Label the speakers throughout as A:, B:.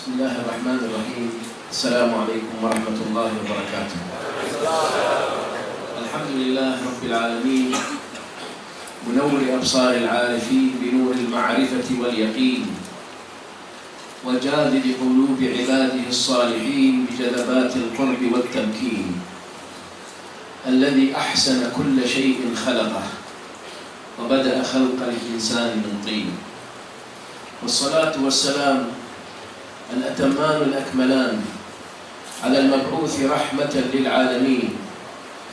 A: بسم الله الرحمن الرحيم. السلام عليكم ورحمة الله وبركاته. الحمد لله رب العالمين منور أبصار العارفين بنور المعرفة واليقين وجاذب قلوب عباده الصالحين بجذبات القرب والتمكين الذي أحسن كل شيء خلقه وبدأ خلق الإنسان من طين، والصلاة والسلام الأتمان الأكملان على المبعوث رحمة للعالمين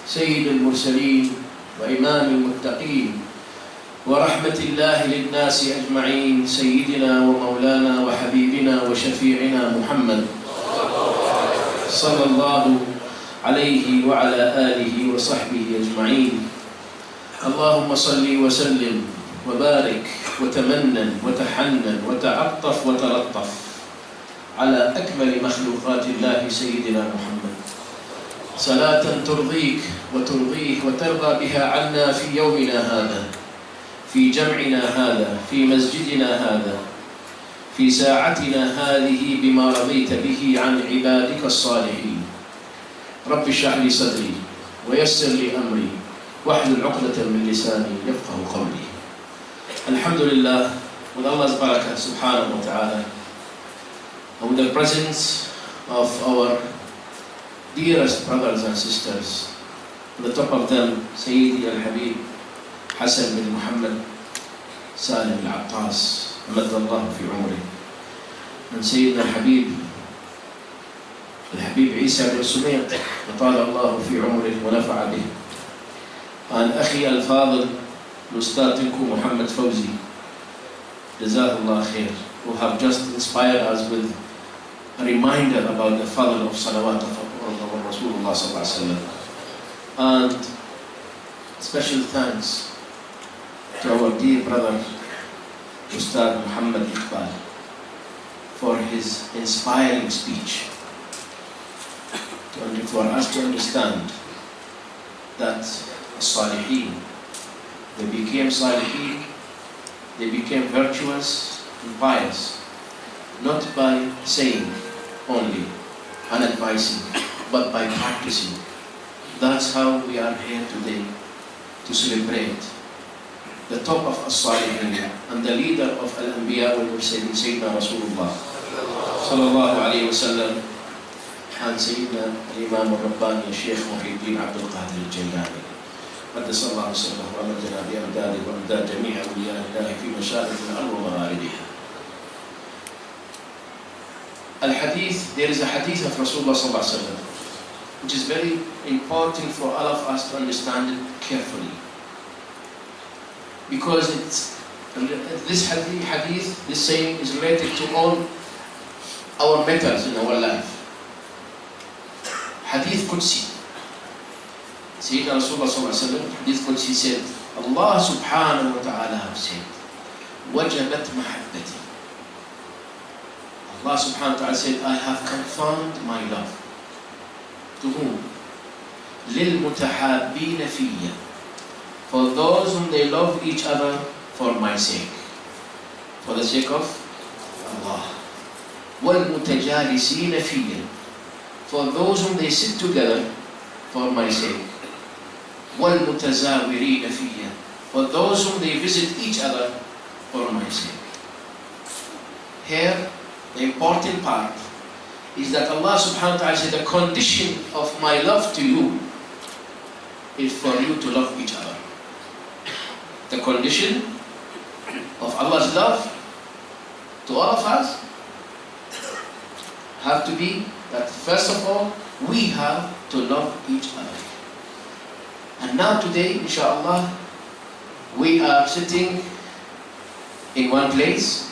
A: سيد المرسلين وإمام المتقين ورحمة الله للناس أجمعين سيدنا ومولانا وحبيبنا وشفيعنا محمد صلى الله عليه وعلى آله وصحبه أجمعين. اللهم صل وسلم وبارك وتمنن وتحنن وتعطف وتلطف على أكمل مخلوقات الله سيدنا محمد، صلاة ترضيك وترضيه وترضى بها عنا في يومنا هذا، في جمعنا هذا، في مسجدنا هذا، في ساعتنا هذه، بما رضيت به عن عبادك الصالحين. رب اشرح لي صدري ويسر لي أمري واحلل عقدة من لساني يفقه قولي. الحمد لله, with Allah's barakah subhanahu wa ta'ala, and with the presence of our dearest brothers and sisters, on the top of them Sayyidi al-Habib Hassan bin Muhammad Salim al-Attas Madallahu fi umri, and Sayyidina al-Habib Isa bin Sumayt Matala Allahu fi umri wa nafa'a bih, and Akhi al-Fadil Ustadinku Muhammad Fawzi Jazakallah khair, who have just inspired us with a reminder about the fadl of salawat of Rasulullah sallallahu alaihi wasallam. And special thanks to our dear brother Ustad Muhammad Iqbal for his inspiring speech, for us to understand that Salihin, they became Salihin, they became virtuous and pious, not by saying only and advising, but by practicing. That's how we are here today, to celebrate the top of As-Salihin and the leader of Al-Anbiya wal-Mursalin, Sayyidina Rasulullah sallallahu alayhi wa sallam, and Sayyidina al-Imam al-Rabbani, Sheikh Abdul Qadir Al Jailani. قدس الله سره وأمدنا بأمداده وأمداد جميع أولياء الله في مشارق الأرض ومغاربها. Al-Hadith, there is a hadith of Rasulullah sallallahu alaihi wasallam which is very important for all of us to understand it carefully, because this hadith, this saying is related to all our matters in our life. Hadith Qudsi. Sayyidina Rasulullah sallallahu alaihi wasallam, hadith Qudsi said, Allah subhanahu wa ta'ala have said, wajabat mahabbati. Allah subhanahu wa ta'ala said, I have confirmed my love. To whom? لِلْمُتَحَابِّينَ فِيَّ, for those whom they love each other for my sake, for the sake of Allah. وَالْمُتَجَالِسِينَ فِيَّ, for those whom they sit together for my sake. وَالْمُتَزَاوِرِينَ فِيَّ, for those whom they visit each other for my sake. Here, the important part is that Allah subhanahu wa ta'ala said, the condition of my love to you is for you to love each other. The condition of Allah's love to all of us have to be that first of all, we have to love each other. And now today, inshallah, we are sitting in one place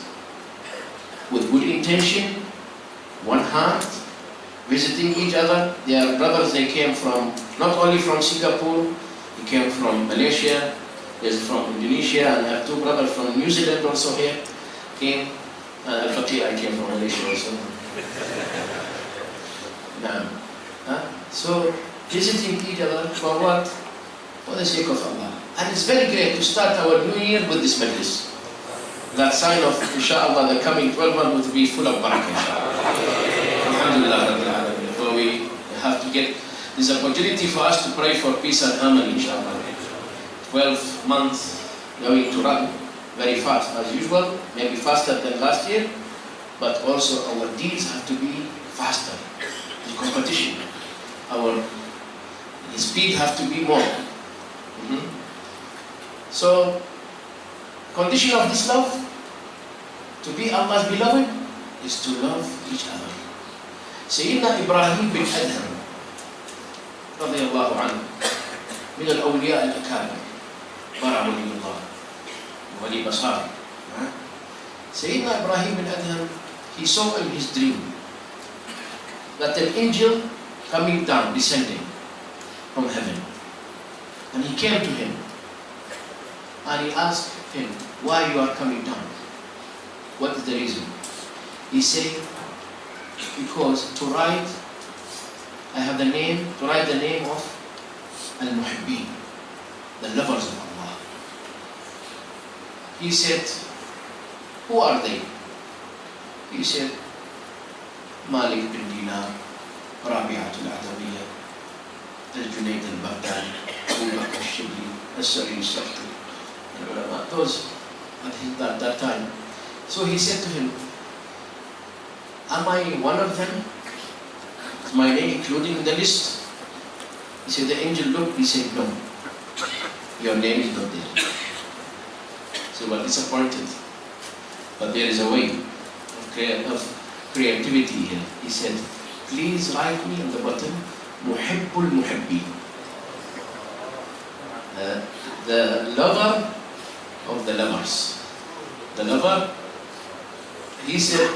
A: with good intention, one heart, visiting each other. They are brothers, they came from, not only from Singapore, they came from Malaysia, there's from Indonesia, and I have two brothers from New Zealand also here, came, and Al-Faqir, I came from Malaysia also. So, visiting each other for what? For the sake of Allah. And it's very great to start our new year with this majlis. That sign of, inshallah, the coming 12 months will be full of barakah, inshallah. Alhamdulillah Rabbil Alameen. So we have to get this opportunity for us to pray for peace and harmony, inshallah. 12 months going to run very fast as usual, maybe faster than last year, but also our deeds have to be faster. The competition, our speed have to be more. So, condition of this love, to be Allah's beloved, is to love each other. Sayyidina Ibrahim bin Adham, radiyallahu anhu, من الأولياء الأكابر، برع ولي الله ولي بصار. Sayyidina Ibrahim bin Adham, he saw in his dream that an angel coming down, descending from heaven, and he came to him and he asked him, why you are coming down? What is the reason? He said, because to write, I have the name, to write the name of Al-Muhibbin, the lovers of Allah. He said, who are they? He said, Malik bin Dinar, Rabi'at al-Adawiyya, Al-Junayd al-Baghdadi, Abu Bakr al-Shibli, Al-Sari al-Safti, those at that time. So he said to him, am I one of them? Is my name included in the list? He said, the angel looked, he said, no, your name is not there. So we're disappointed. But there is a way of creativity here. He said, please write me on the bottom, Muhibbul Muhibbin. The lover of the lovers. The lover, he said,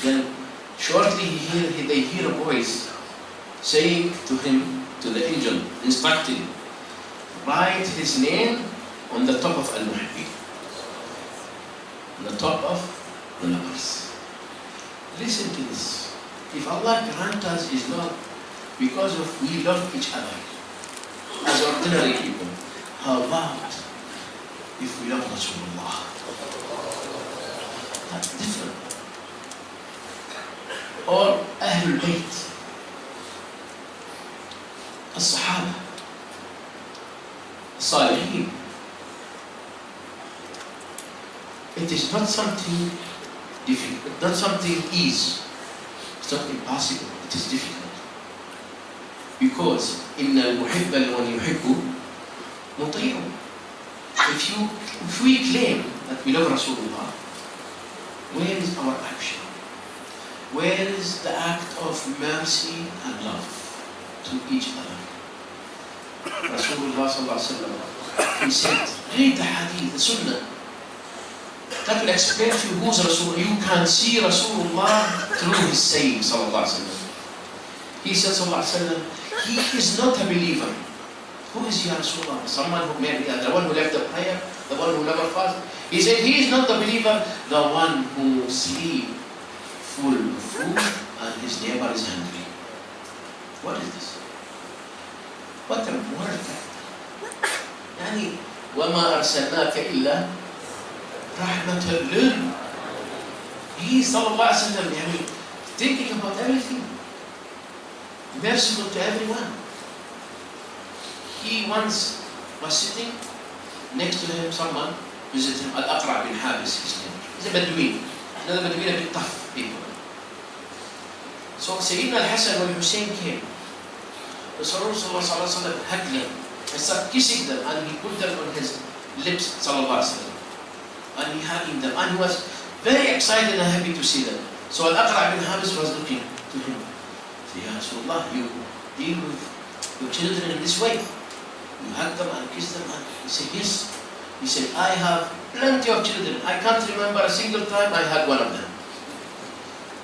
A: then shortly they hear a voice saying to him, to the angel, instructing, write his name on the top of Al-Muhibbin, on the top of the lovers. Listen to this. If Allah grant us His love because of we love each other as ordinary people, how about if we love Rasulullah? That's different. Or Ahlul Bayt, As-Sahaba, As-Salihin. It is not something difficult, not something easy. It's not impossible, it is difficult. Because إِنَّ الْمُحِبَّ لِمَنْ يُحِبُّ مُطِيعٌ. If we claim that we love Rasulullah, where is our action? Where is the act of mercy and love to each other? Rasulullah sallallahu alaihi wasallam, he said, read the hadith, the sunnah. That will explain to you who's Rasul. You can see Rasulullah through his saying, sallallahu alaihi wasallam. He said, sallallahu alaihi wasallam, he is not a believer. Who is he, Rasulullah? Someone who married, the one who left the prayer, the one who never fasted. He said, he is not the believer, the one who sleeps full of food and his neighbor is hungry. What is this? What a word that. Yani, وَمَا أَرْسَلْنَاكَ إِلَّا رَحْمَةً لِلْ. He, sallallahu alayhi wa sallam, thinking about everything. Merciful to everyone. He once was sitting next to him, someone visited him, Al-Aqra' bin Habis, his name. He's a Bedouin. Another Bedouin, a bit tough people. So Sayyidina Al-Hasan and Hussein came. The Rasulullah sallallahu alayhi wa sallam hugged them and started kissing them, and he put them on his lips, sallallahu alayhi wa sallam. And he hugging them, and he was very excited and happy to see them. So Al-Aqra' bin Habis was looking to him. He said, Ya Rasulullah, you deal with your children in this way? You hug them and kiss them? And he said, yes. He said, I have plenty of children. I can't remember a single time I had one of them.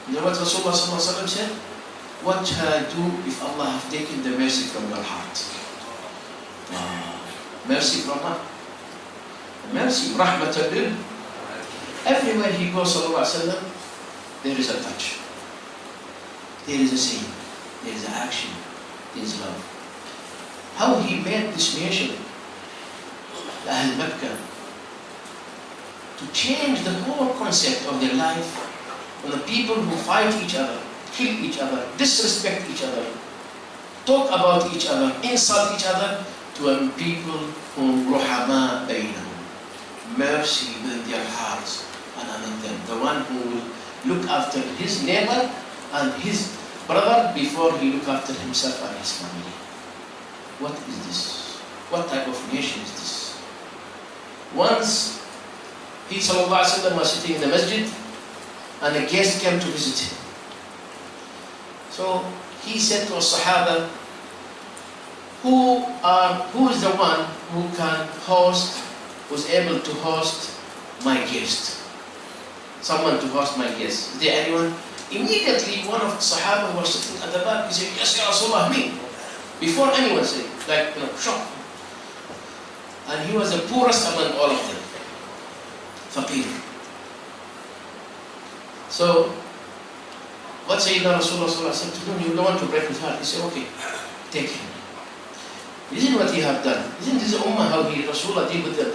A: You know what Rasulullah said? What shall I do if Allah have taken the mercy from your heart? Mercy from Allah. Mercy, rahmatullah. Everywhere he goes, there is a touch. There is a saying. There is an action. There is love. How he made this nation, Ahl Makkah, to change the whole concept of their life on the people who fight each other, kill each other, disrespect each other, talk about each other, insult each other, to a people whom ruhama bainahum, mercy within their hearts and among them. The one who will look after his neighbor and his brother before he look after himself and his family. What is this? What type of nation is this? Once, he ﷺ was sitting in the masjid and a guest came to visit him. So he said to a Sahaba, who is the one who can host, who's able to host my guest? Someone to host my guest. Is there anyone? Immediately one of the Sahaba who was sitting at the back, he said, yes, Ya Rasulullah, me. Before anyone said, like, shocked. And he was the poorest among all of them. Faqir. So, what Sayyidina Rasulullah said to him, you don't want to break his heart. He said, okay, take him. Isn't what you have done? Isn't this ummah how Rasulullah did with them?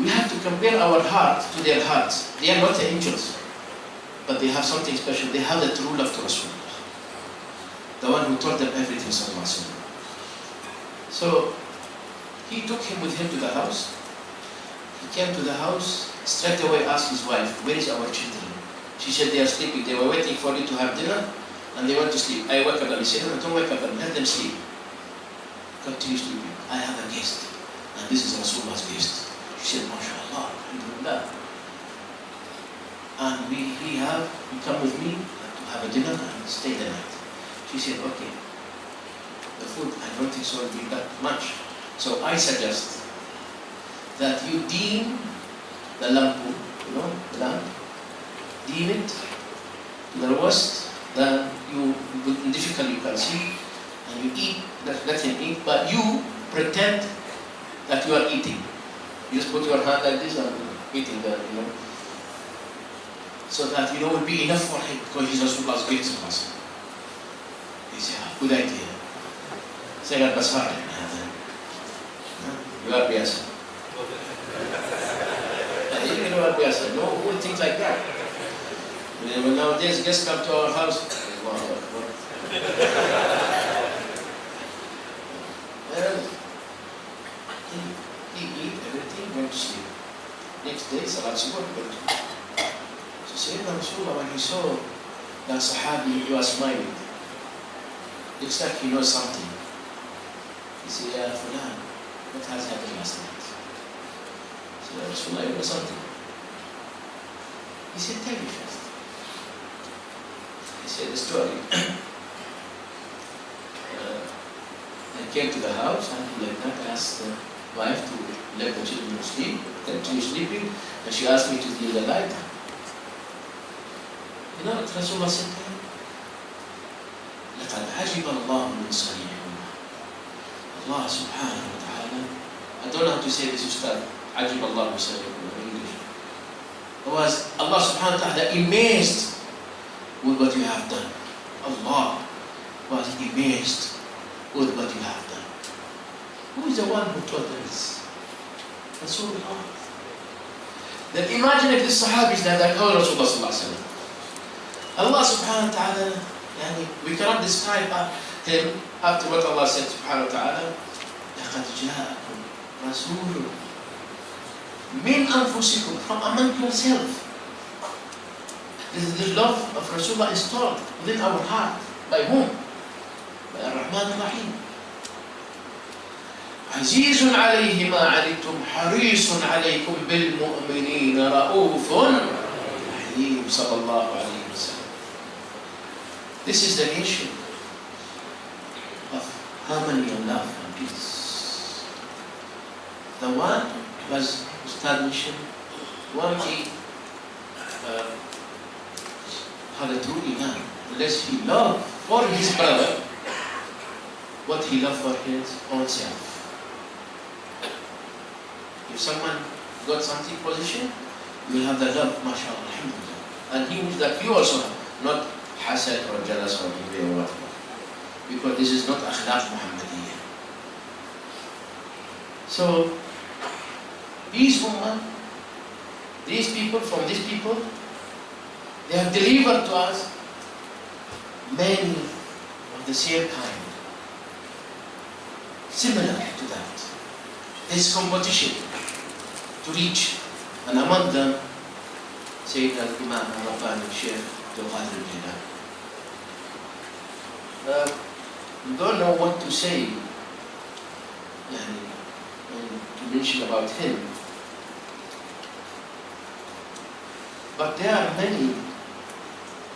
A: We have to compare our heart to their hearts. They are not the angels, but they have something special. They have the true love to Rasulullah, the one who taught them everything. So he took him with him to the house. He came to the house, straight away asked his wife, where is our children? She said, they are sleeping. They were waiting for you to have dinner and they want to sleep. I wake up and he said, no, don't wake up, let them sleep. Continue sleeping. I have a guest, and this is Rasulullah's guest. She said, MashaAllah, Alhamdulillah. And you come with me to have a dinner and stay the night. She said, okay. The food, I don't think so will be that much. So I suggest that you deem the lampu, the lamp, deem it to the lowest, then difficult you can see, and you eat, let him eat, but you pretend that you are eating. You just put your hand like this and eating the, so that, will be enough for him, because he's Rasulullah's gift to us. He said, good idea. Say, Basar, you are biasa. You are biasa. No, who will think like that? When nowadays guests come to our house, he eat everything, went to sleep. Next day, Salat Subuh, went to sleep. So Sayyidina Rasulullah, when he saw that Sahabi, he was smiling. Looks like he knows something. He said, Ya Fulan, what has happened last night? He said, Ya Rasulullah, you know something? He said, tell me first. He said the story. I came to the house and like that asked the wife to let the children sleep, continue sleeping, and she asked me to leave the light. You know what Rasulullah said to him? لَقَدْ عَجِبَ اللَّهُ مِنْ صَنِيعِهِمَا. Allah subhanahu wa ta'ala, I don't know how to say this, Ustad, عَجِبَ اللَّهُ مِنْ صَنِيعِهِمَا in English. Was Allah subhanahu wa ta'ala amazed with what you have done. Allah was amazed with what you have done. Who is the one who taught them this? Rasulullah. Then imagine if the Sahabis that I call Rasulullah sallallahu alaihi wasallam. Allah subhanahu wa ta'ala, we cannot describe him after what Allah said subhanahu wa ta'ala. لَقَدْ جَاءَكُمْ رَسُولٌ مِنْ أَنفُسِكُمْ, from among yourself. This is the love of Rasulullah installed within our heart. By whom? By Ar-Rahman Ar-Rahim. عزيز عليه ما عنتم حريص عليكم بالمؤمنين رؤوف رحيم صلى الله عليه وسلم. This is the nation of harmony and love and peace. The one was Ustad mission, one he had a true iman, unless he loved for his brother what he loved for his own self. If someone got something position, you will have the love, mashallah, alhamdulillah. And he means that you also have, not hasad or jealous or envy or whatever. Because this is not akhlaq Muhammadiyya. So, these ummah, these people, from these people, They have delivered to us many of the same kind, similar to that. There's competition to reach, and among them, Sayyid al-Imam al-Rabbani, Sheikh Abdul Qadir Al Jailani. You don't know what to say, to mention about him. But there are many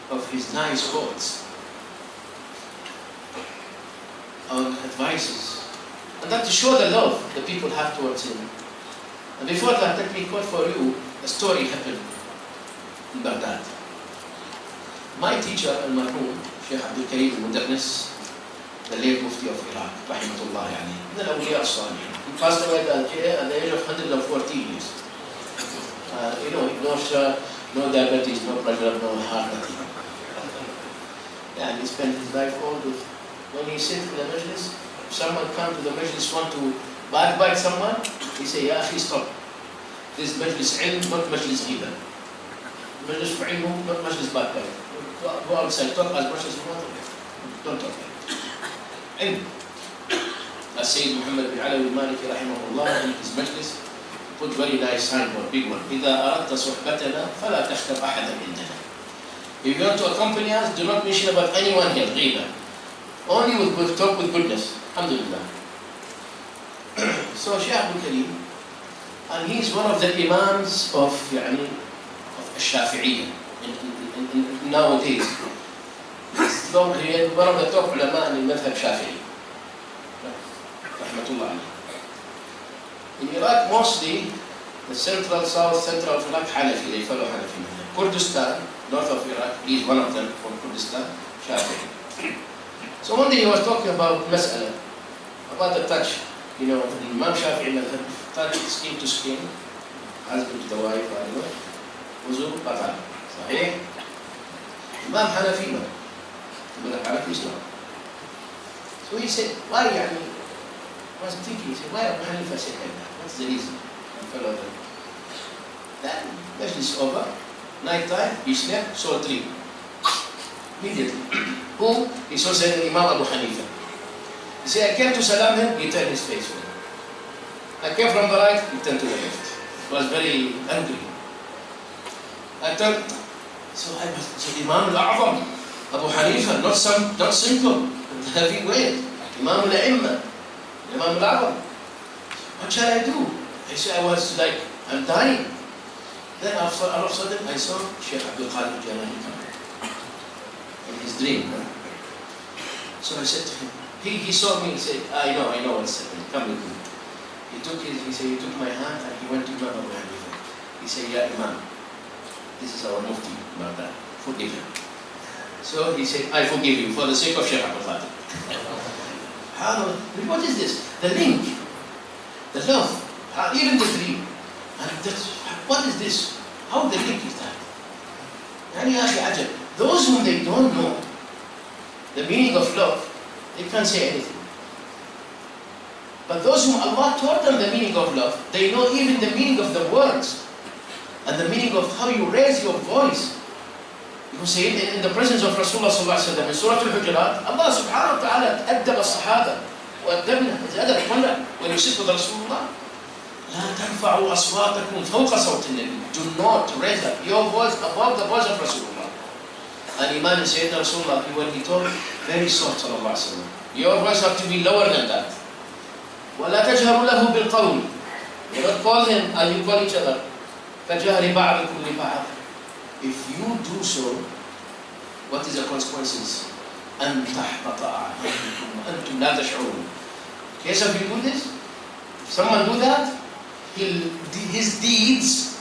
A: of his nice quotes and advices, and that to show the love the people have towards him. And before that, let me quote for you a story happened in Baghdad. My teacher, al-marhum, Sheikh Abdul Qadir, the late Mufti of Iraq, rahimahullah alayhi, من الأولياء الصالحين. He passed away at the age of 114 years. No diabetes, no pressure, no heart attack. And he spent his life all with. When he sits in the majlis, if someone comes to the majlis want to backbite someone, he say, Ya akhi, stop. This majlis ilm, not majlis ghiba. Majlis for ilm, not majlis backbite. Go outside, talk as much as you want. Don't talk. Ilm. As Sayyid Muhammad bin Alawi al-Maliki rahimahullah in his majlis, put very nice signboard, big one. إذا أردت صحبتنا فلا تخطب أحدا عندنا. If you want to accompany us, do not mention about anyone here, ghiba. Only with talk with goodness. Alhamdulillah. So Sheikh Abdul Qadir, and he is one of the imams of Shafi'iyya nowadays. He is one of the top ulama in madhab Shafi'i. Rahmatullah alayhi. In Iraq, mostly the central, south, central of Iraq, Hanafi, they follow Hanafi. Kurdistan, north of Iraq, he is one of them from Kurdistan, Shafi'i. So one day he was talking about mas'ala, about the touch. In Imam Shafi'i, touch skin to skin, husband to the wife, wuzu, qata. Sahih? Imam Hanafi, no. Imam Hanafi is not. So he said, why, I was thinking, he said, why Abu Hanifa said like that? What's the reason? And follow them. Then, majlis over, night time, he slept, saw a tree. Immediately. Who? He saw Sayyidina Imam Abu Hanifa. He said, I came to salam him, he turned his face with him. I came from the right, he turned to the left. He was very angry. I turned, so I said, Imam al-A'zam, Abu Hanifa, not simple, heavyweight, Imam al-A'imma, Imam al-A'zam. What shall I do? I said, I was like, I'm dying. Then all of a sudden, I saw Sheikh Abdul Qadir Jailani coming in his dream. So I said to him, he saw me, he said, I know what's happening, come with me. He took my hand and he went to Imam Abu Hanifa. He said, Ya Imam, this is our Mufti, Baghdad, forgive him. So he said, I forgive you for the sake of Sheikh Abdul Qadir. What is this? The link, the love, even the dream. And what is this? How the link is that? Those whom they don't know the meaning of love, they can't say anything. But those whom Allah taught them the meaning of love, they know even the meaning of the words and the meaning of how you raise your voice. You see in the presence of Rasulullah sallallahu alaihi wasallam in Surah Al-Hujurat, Allah subhanahu wa ta'ala أدب الصحابة وأدبنا أدب when you sit with Rasulullah. لا ترفعوا أصواتكم فوق صوت النبي. Do not raise up your voice above the voice of Rasulullah. And Imam Sayyidina Rasulullah, when he told, very soft sallallahu alaihi wasallam. Your voice have to be lower than that. ولا تجهروا له بالقول. You not call him and you call each other. كجهر بعضكم لبعض. If you do so, what is the consequences? أن تحبط أعمالكم وأنتم لا تشعرون. In case of you do this, if someone do that, his deeds,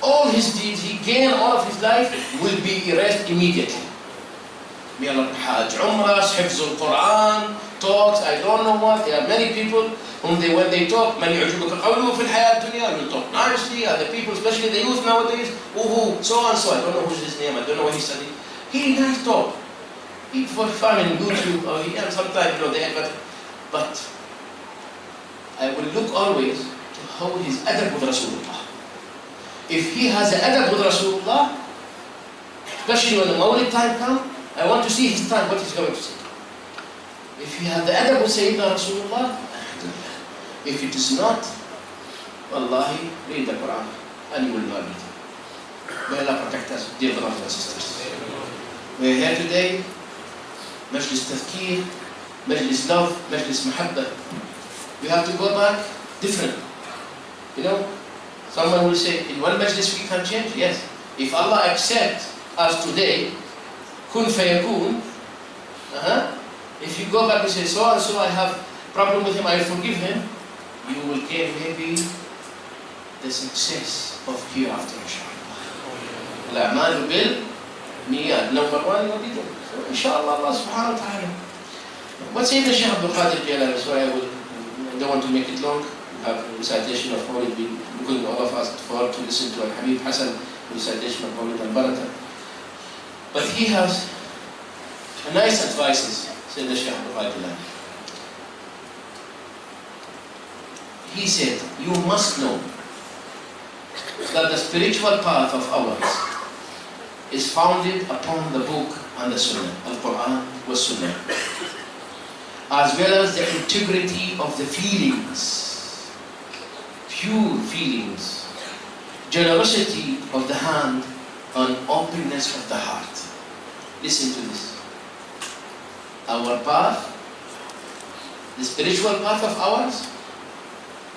A: all his deeds, he gained all of his life, will be erased immediately. May Allah Hajj, Umrahs, Hifz al-Quran, talks, I don't know what. There are many people whom when they talk, من يعجبك قوله في الحياة الدنيا, will talk nicely, and the people, especially the youth nowadays, so and so, I don't know who's his name, I don't know what he studied. He nice talk. He for fun in YouTube, or sometimes, they have, but I will look always to how his adab with Rasulullah. If he has an adab with Rasulullah, Especially when the Maulid time comes, I want to see his time, what he's going to say. If you have the adab with Sayyidina Rasulullah, if it is not, wallahi, read the Quran and you will not read it. May Allah protect us, dear brothers and sisters. We are here today, Majlis Tafkir, Majlis Love, Majlis Mahabba. We have to go back different. You know, someone will say, in one Majlis we can change? Yes. If Allah accepts us today, kun fayakun, if you go back and say, so and so I have problem with him, I forgive him, you will gain maybe the success of hereafter, inshallah. Al-a'malu bil niyat. Number one, what do you do? So, inshallah, Allah subhanahu wa ta'ala. What's in the Sheikh Abdul Qadir Jailani? So I don't want to make it long. We have a recitation of Maulid, because all of us forward to listen to Al-Habib Hassan, recitation of Maulid al-Barakah. But he has a nice advices, said the Sheikh Abdul Qadir. He said, you must know that the spiritual path of ours is founded upon the book and the Sunnah, Al-Quran was Sunnah, as well as the integrity of the feelings, pure feelings, generosity of the hand, and openness of the heart. Listen to this. Our path, the spiritual path of ours,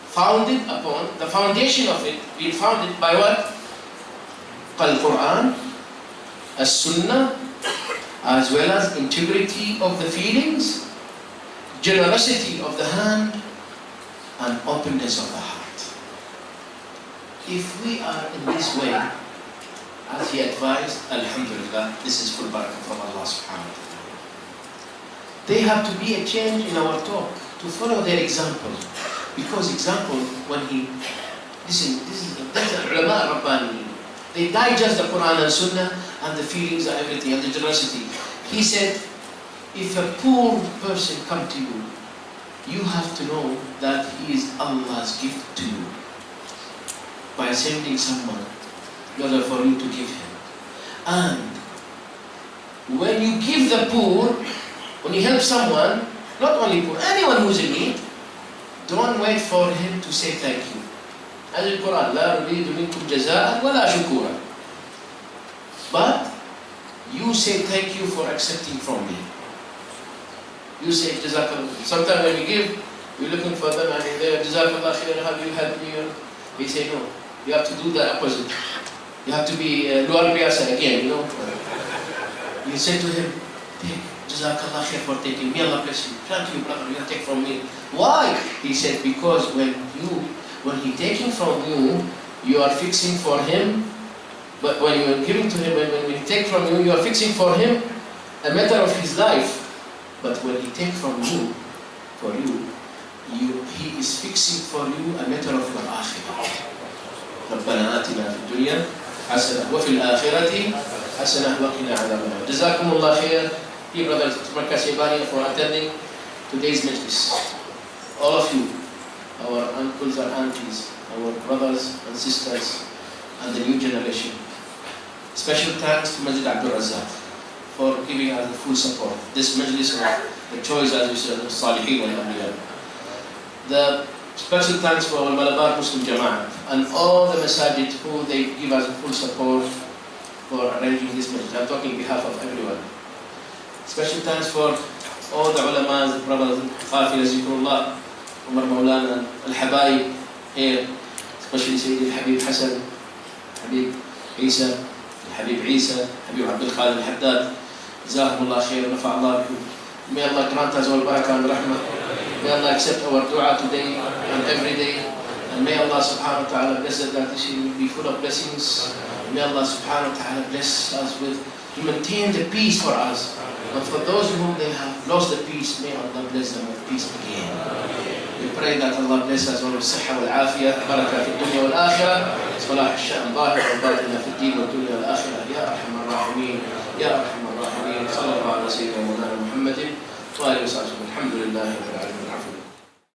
A: founded upon, the foundation of it, being founded by what? Al-Quran, As-Sunnah, as well as integrity of the feelings, generosity of the hand, and openness of the heart. If we are in this way, as he advised, Alhamdulillah, this is full barakah from Allah subhanahu wa ta'ala. There have to be a change in our talk to follow their example. Because example, when he, listen, that's the ulama Rabbani. They digest the Quran and Sunnah and the feelings and everything and the generosity. He said, if a poor person come to you, you have to know that he is Allah's gift to you by sending someone in order for you to give him. And when you give the poor, when you help someone, not only poor, anyone who's in need, don't wait for him to say thank you. As in Quran, لا أريد منكم جزاء ولا شكورا. But you say thank you for accepting from me. You say Jazakallah. Sometimes when you give, we're looking for them and they're Jazakallah khair, have you helped me? We say no. You have to do the opposite. You have to be luar biasa again, you know. You say to him, take Jazakallah khair for taking. May Allah bless you. Thank you, brother. You take from me. Why? He said, because when he taking from you, you are fixing for him. But when you are giving to him, when he take from you, you are fixing for him a matter of his life. But when he take from you, for you, he is fixing for you a matter of your akhirah. ربنا آتنا في الدنيا حسنة وفي الآخرة حسنة وقنا عذاب النار. جزاكم الله خير, dear brothers Markaz Jailani, for attending today's majlis. All of you, our uncles and aunties, our brothers and sisters, and the new generation. Special thanks to Masjid Abdul Razzaq for giving us the full support. This majlis of the choice, as we said, of Salihin wal Awliya. The special thanks for Al Malabar Muslim Jama'ah and all the masajid who they give us full support for arranging this majlis. I'm talking on behalf of everyone. Special thanks for all the ulamas, the brothers, Qafila Zikrullah, Umar Maulana, Al-Habaib here, especially Sayyid Al-Habib Hassan, Habib Isa, Al-Habib Isa, Habib Abdul Qadir Al-Haddad. Jazakumullah khair, nafa'Allah bikum. May Allah grant us all barakah and rahmah. May Allah accept our dua today and every day. And may Allah subhanahu wa ta'ala bless us that this will be full of blessings. May Allah subhanahu wa ta'ala bless us with, to maintain the peace for us. And for those whom they have lost the peace, may Allah bless them with peace again. We pray that Allah bless us all with صحة والعافية, بركة في الدنيا والآخرة, صلاح الشأن ظاهر وباطن في الدين والدنيا والآخرة. يا أرحم الراحمين يا أرحم الراحمين. صلى الله على سيدنا مولانا محمد وآله وصحبه. الحمد لله رب العالمين.